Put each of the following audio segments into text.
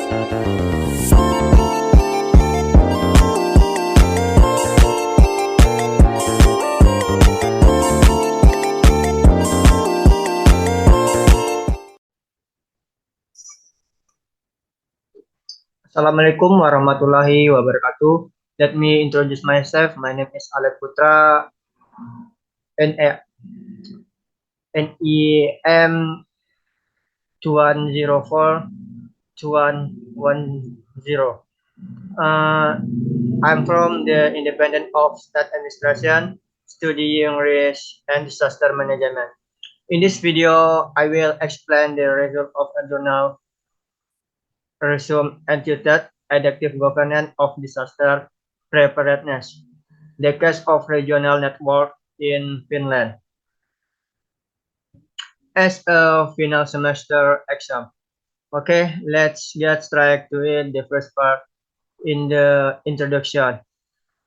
Assalamualaikum warahmatullahi wabarakatuh. Let me introduce myself. My name is Alek Putra, NEM 2104-2110. I'm from the Independent of State Administration, studying risk and disaster management. In this video, I will explain the result of a journal resume entitled Adaptive Governance of Disaster Preparedness, the case of regional network in Finland, as a final semester exam. Okay, let's get straight to it. The first part in the introduction.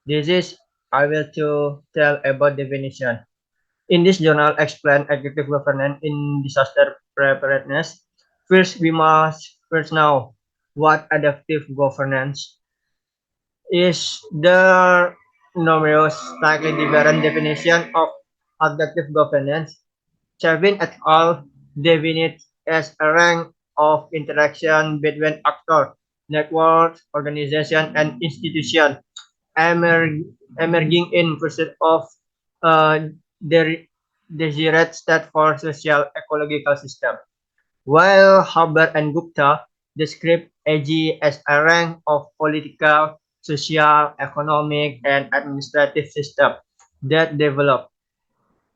This is I will to tell about definition. In this journal, explain executive governance in disaster preparedness. First, we must first know what adaptive governance is. The numerous slightly different definition of adaptive governance. Chavin et al. Define it as a rank of interaction between actors, networks, organizations, and institutions emerging in pursuit of the desired state for social ecological system. While Haber and Gupta describe AG as a rank of political, social, economic, and administrative systems that develop,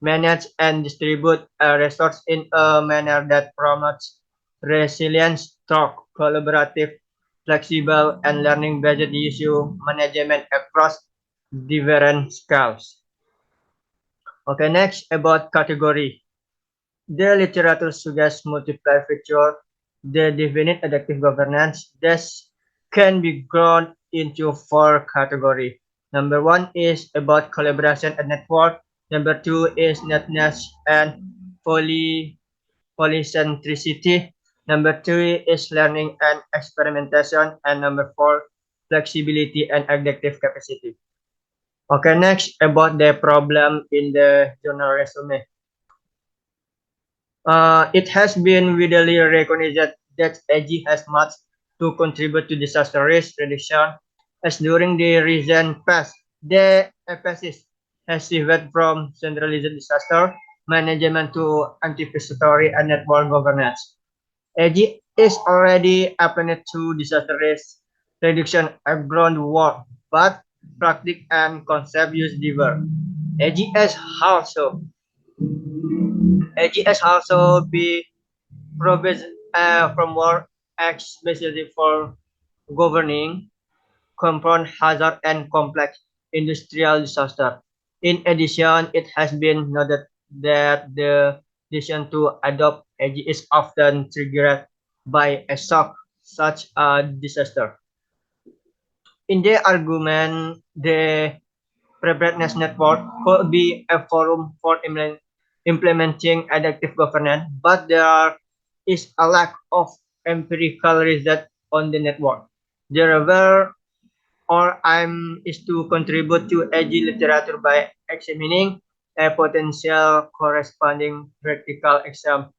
manage, and distribute a resource in a manner that promotes resilience, talk, collaborative, flexible, and learning-based issue management across different scales. Okay, next about category. The literature suggests multiple features. The definite adaptive governance that can be grouped into four categories. Number one is about collaboration and network. Number two is netness and polycentricity. Number three is learning and experimentation. And number four, flexibility and adaptive capacity. Okay, next about the problem in the journal resume. It has been widely recognized that AG has much to contribute to disaster risk reduction, as during the recent past, the emphasis has shifted from centralized disaster management to anticipatory and network governance. AG is already applied to disaster risk reduction around the world, but practice and concept use differ. AGS also AGS also be provides framework especially for governing confront hazard and complex industrial disaster. In addition, it has been noted that the decision to adopt AG is often triggered by a shock such a disaster. In the argument, the preparedness network could be a forum for implementing adaptive governance, but there is a lack of empirical result on the network. The reverse or aim is to contribute to AG literature by examining a potential corresponding practical example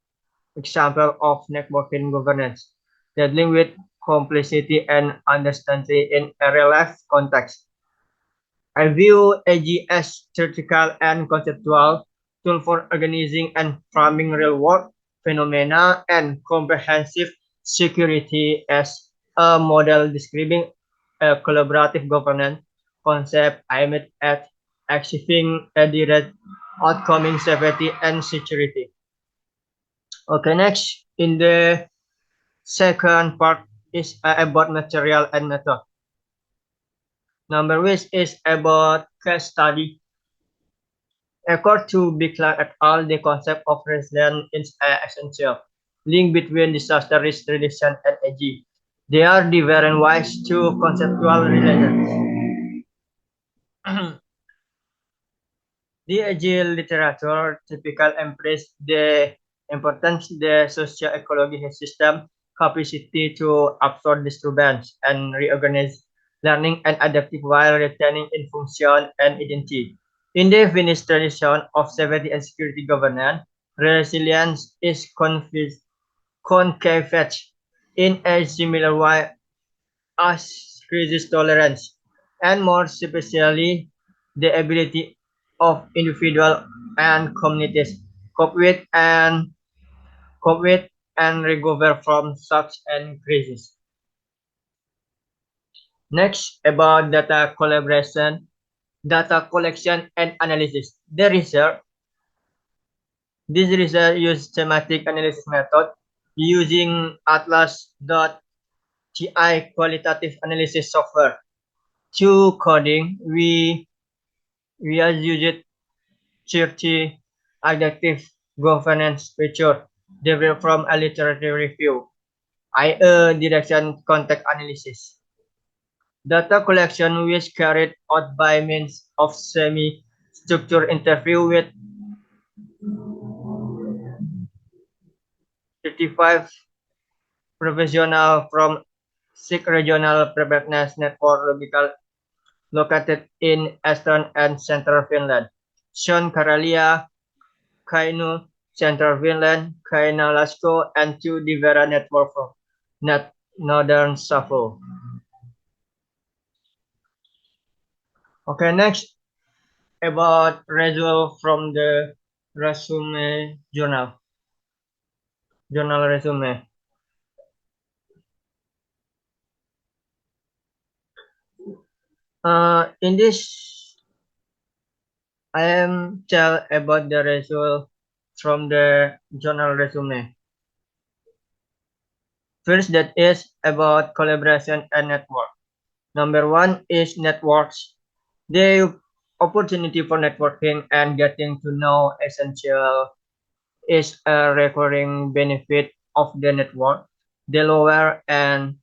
of networking governance, dealing with complexity and understanding in a real-life context. I view AG as theoretical and conceptual tool for organizing and framing real-world phenomena and comprehensive security as a model describing a collaborative governance concept aimed at achieving a direct outcome in safety and security. Okay, next in the second part is about material and method. Number which is about case study. According to Bickler et al., the concept of resilience is essential link between disaster risk reduction and AG. They are different ways to conceptual relations. The AG literature typically embraces the importance the socio-ecological system capacity to absorb disturbance and reorganize learning and adaptive while retaining in function and identity. In the Finnish tradition of safety and security governance, resilience is conceived in a similar way as crisis tolerance, and more especially the ability of individuals and communities cope with and cope with and recover from shocks and crises. Next, about data collaboration, data collection and analysis. This research uses thematic analysis method using Atlas.ti qualitative analysis software. To coding, we are used 30 adaptive governance feature developed from a literature review, IA direction context analysis. Data collection was carried out by means of semi-structured interview with 35 professionals from 6 regional preparedness networks located in eastern and central Finland: Sean Karalia, Kainu, Central Finland, Kainalasko, and 2 Divera network from northern Savo. Okay, next about result from the resume journal resume. In this, I am tell about the result from the journal resume. First, that is about collaboration and network. Number one is networks. The opportunity for networking and getting to know essential is a recurring benefit of the network. The lower and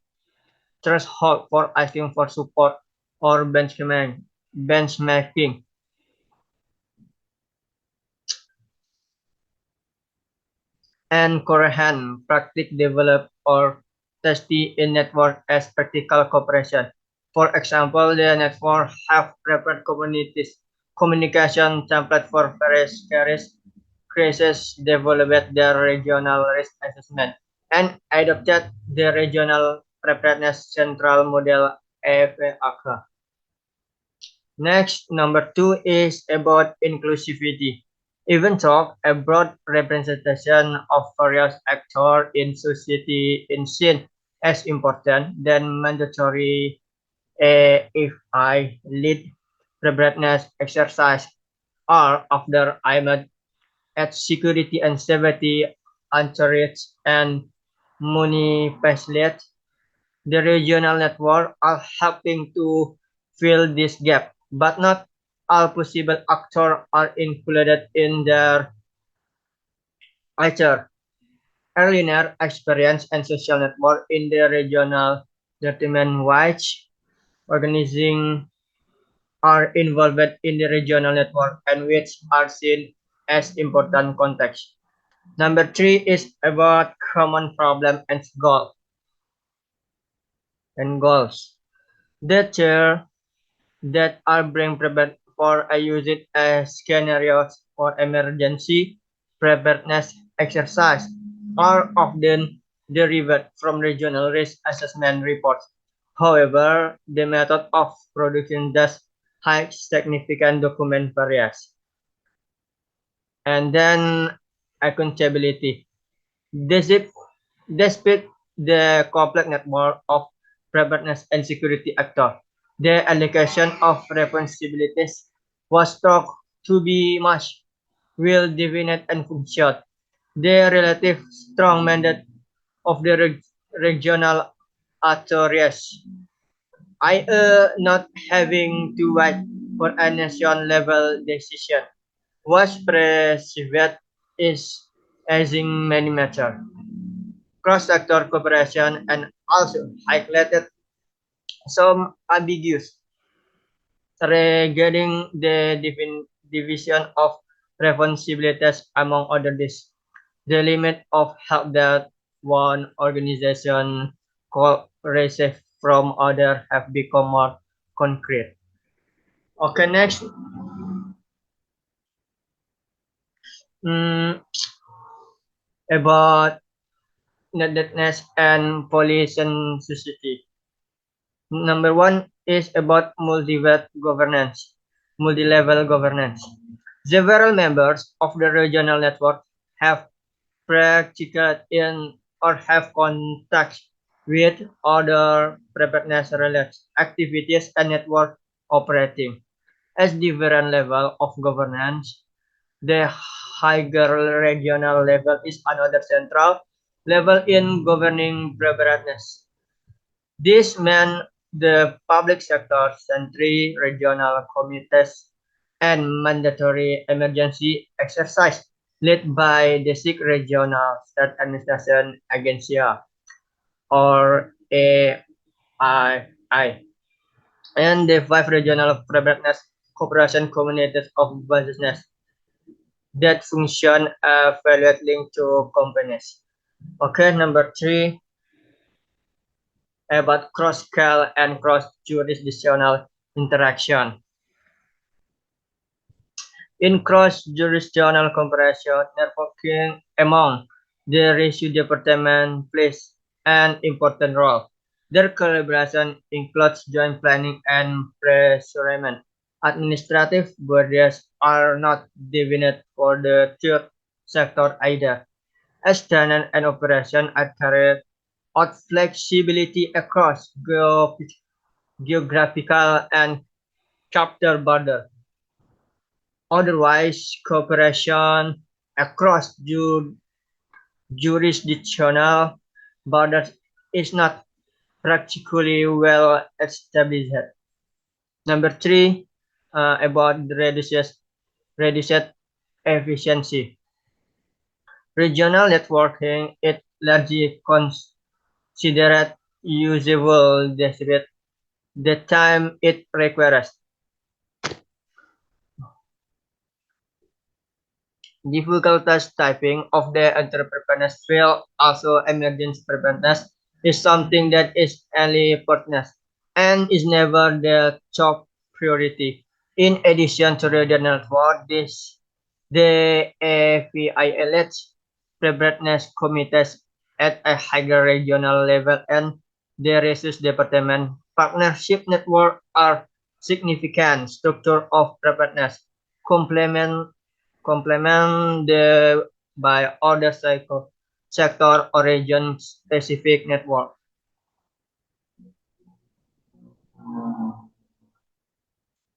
threshold for asking for support or benchmarking and Korean practice develop or tested in network as practical cooperation. For example, the network have prepared communication template for various crises, developed their regional risk assessment, and adopted the regional preparedness central model (EVACA). Next, number two is about inclusivity. Even though a broad representation of various actors in society is seen as important, then mandatory AFI lead preparedness exercise are often aimed at security and safety anchorage and municipalities. The regional network are helping to fill this gap, but not all possible actors are included in their either. Earlier experience and social network in the regional determine which organizing are involved in the regional network and which are seen as important context. Number three is about common problem and goals. The chair that are being prepared for a using as scenarios for emergency preparedness exercise are often derived from regional risk assessment reports. However, the method of production does have significant document variance. And then accountability. Despite despite the complex network of preparedness and security actors, the allocation of responsibilities was thought to be much well defined and functional. The relative strong mandate of the regional authorities, i.e. not having to wait for a nation-level decision, was perceived as in many matters cross-sector cooperation and also highlighted some ambiguous regarding the division of responsibilities among other this. The limit of help that one organization receive from other have become more concrete. Okay, next. Mm, about netedness and pollution society. Number one is about multi-level governance. Several members of the regional network have practiced in or have contact with other preparedness-related activities and network operating as different level of governance. The higher regional level is another central level in governing preparedness. This meant the public sector, century, regional committees, and mandatory emergency exercise led by the six regional state administration agency or AII and the five regional preparedness cooperation communities of business that function value linked to companies. Okay, number three about cross-scale and cross-jurisdictional interaction. In cross-jurisdictional cooperation, networking among the rescue department plays an important role. Their collaboration includes joint planning and procurement. Administrative borders are not definite for the third sector either, as tenant and operation are carried out flexibility across geographical and chapter border. Otherwise, cooperation across jurisdictional borders is not practically well established. Number three, about the reduced efficiency. Regional networking is largely considered usable despite the time it requires. Difficulties typing of the entrepreneur's field, also emergence preparedness, is something that is only important and is never the top priority. In addition to the network, the AVILH preparedness committees at a higher regional level and the resource department partnership network are significant structure of preparedness complement the by other sector or region specific network.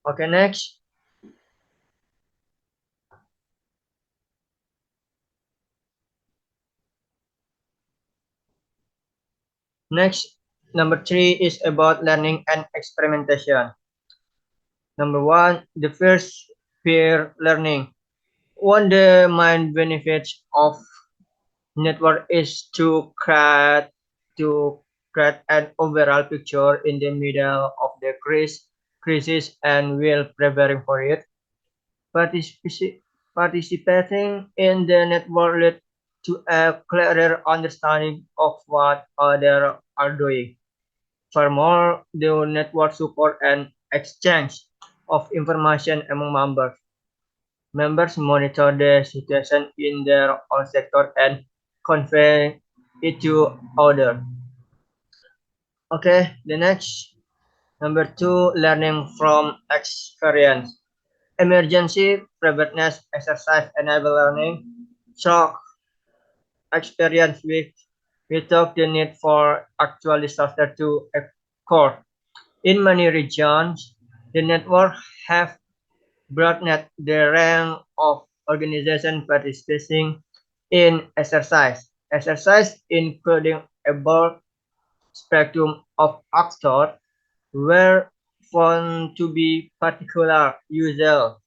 Okay, next. Next, number three is about learning and experimentation. Number one, the first peer learning. One of the main benefits of network is to create an overall picture in the middle of the crisis and while preparing for it. Participating in the network led to a clearer understanding of what others are doing. Furthermore, the network support an exchange of information among members. Members monitor the situation in their own sector and convey it to others. Okay, the next number two, learning from experience. Emergency preparedness exercise enable learning. Shock experience without the need for actual disaster to occur. In many regions, the network have broadened the range of organizations participating in exercise. Exercise including a broad spectrum of actors were found to be particularly useful.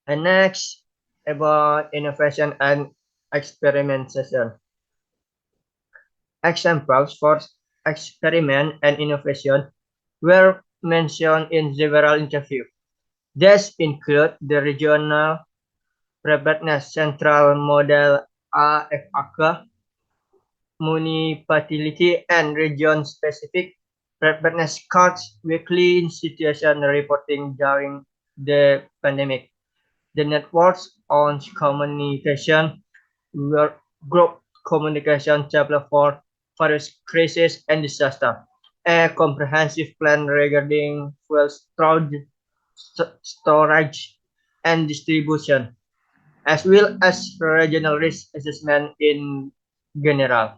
And next, about innovation and experimentation. Examples for experiment and innovation were mentioned in several interviews. These include the regional preparedness central model AFAK, municipality and region-specific preparedness cards, weekly situation reporting during the pandemic. The networks on communication were group communication tablet for various crises and disaster. A comprehensive plan regarding fuel storage and distribution, as well as regional risk assessment in general.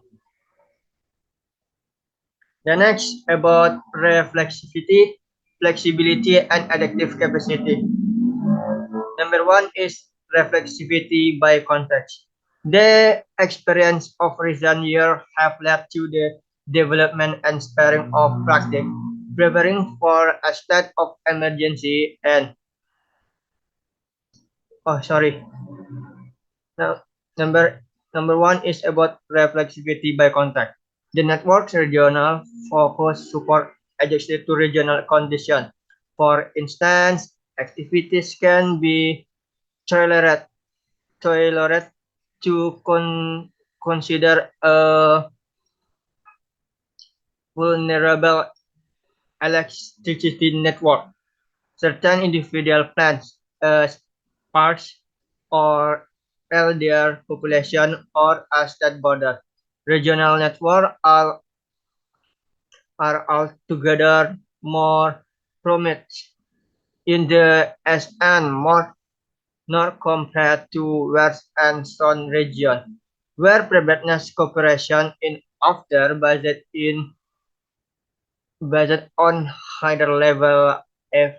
The next about reflexivity, flexibility, and adaptive capacity. Number one is reflexivity by context. The experience of recent years have led to the development and sparing of practice, preparing for a state of emergency and oh sorry. Now, number number one is about reflexivity by contact. The network's regional focus support adjusted to regional conditions. For instance, activities can be tailored tailored to consider a vulnerable electricity network. Certain individual plants, sparse or elder population or a state border. Regional networks are altogether more prominent in the SN more nor compared to West and South region, where preparedness cooperation in after budget on higher level F,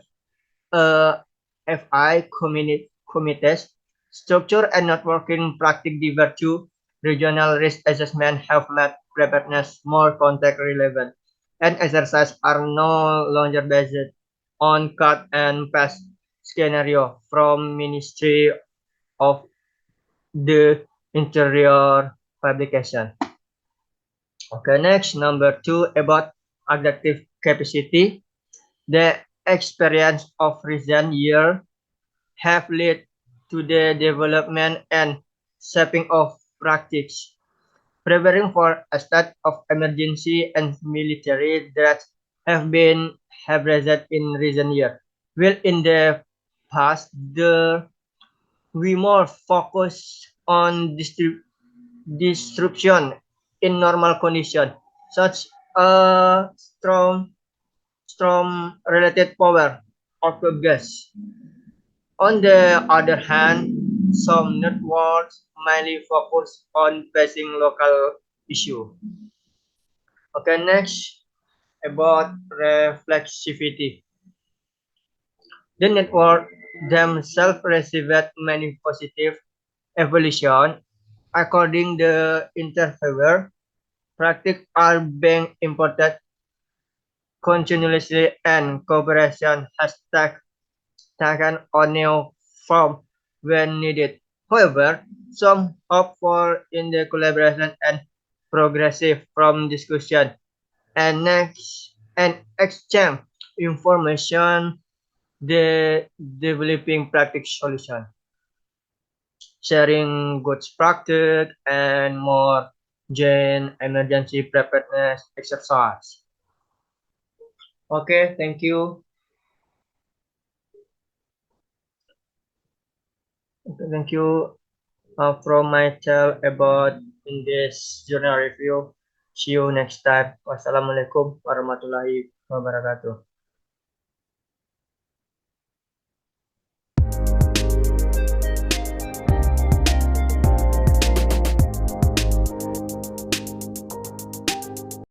FI committees, structure and networking practice divert to regional risk assessment have made preparedness more context relevant, and exercises are no longer based on cut and paste scenario from Ministry of the Interior publication. Okay, next number two about adaptive capacity. The experience of recent years have led to the development and shaping of practice, preparing for a state of emergency and military that have risen in recent years. Well, in the past, we more focus on disruption in normal condition, such as storm-related power or gas. On the other hand, some networks mainly focus on facing local issue. Okay, next about reflexivity. The network themselves received many positive evolution. According the interviewer, practice are being imported continuously and cooperation has taken on new form when needed. However, some hope for in the collaboration and progressive from discussion and next and exchange information the developing practice solution, sharing good practice and more gen emergency preparedness exercise. Okay, thank you. Okay, thank you from my tell about in this journal review. See you next time. Wassalamualaikum warahmatullahi wabarakatuh.